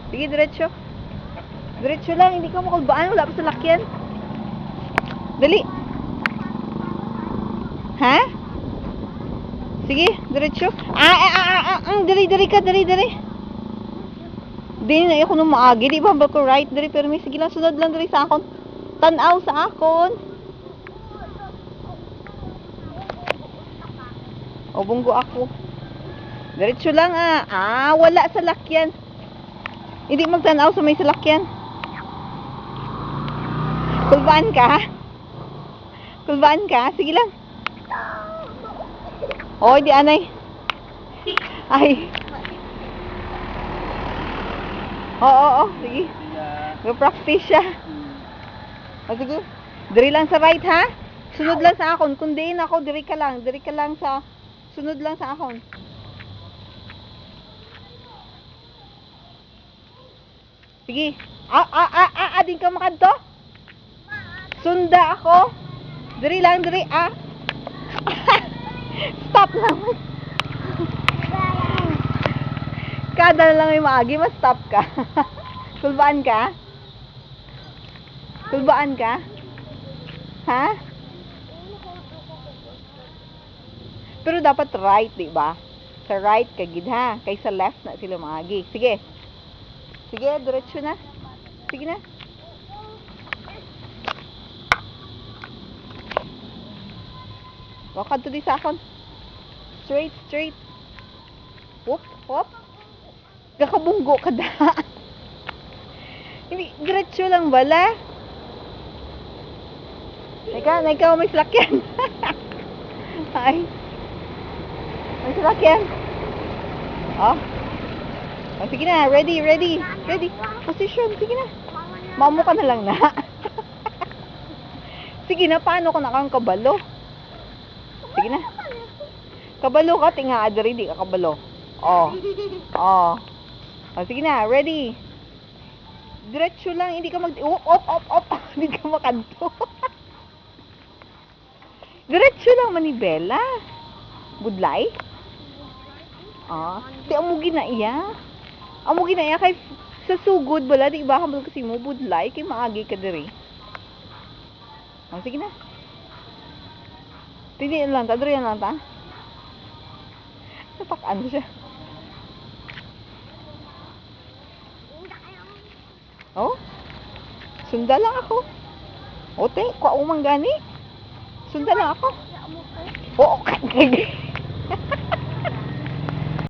Sige, diretso. Diretso lang, hindi ka makulbaan. Wala pa sa lakyan. Dali. Ha? Sige, diretso. Dali ka, dali. Di na ako nung maagi. Di ba ba ko right? Dali, pero may sige lang, sunod lang dali sa akon. Tanaw sa akon. O, bunggo ako. Diretso lang wala sa lakyan. Hindi magtanaw sa may salakyan. Kulbaan ka? Kulbaan ka? Sige lang. O, di anay. Ay. Oo. Sige. Go-practice siya. O, sige. Diri lang sa right, ha? Sunod lang sa akon. Kundiin ako, diri ka lang. Diri ka lang sa... Sunod lang sa akon. Sige. Din ka makadto? Sunda ako. Diri lang, diri. Stop lang. Kada lang may maagi, mas stop ka. Kulbaan ka? Kulbaan ka? Ha? Pero dapat right, di ba? Sa right ka gid ha, kay sa left na sila maagi. Sige. Sige, diretso na. Sige na. Wakad to di sa akon. Straight. Hop. Kakabunggo ka da. Hindi, diretso lang bala. Ikaw may salakyan. Ay. May salakyan. Sige na, ready. Position, sige na. Mamo ka na lang na. Sige na, paano ka nakang kabalo? Sige na. Kabalo ka, tinga adari, di ka kabalo. Sige na, ready. Diretso lang, hindi ka op. Hindi ka makanto. Diretso lang manibela. Budlay? Di amugi na iya. Kay sa sugod bala, di ba kabalo kasi mo budlay kay maagi ka diri. Sige na. Tingin lang ta, diri lang ta. Napakaan siya. Sunda lang ako. Ote, kuha umang gani. Sunda lang ako. Oo,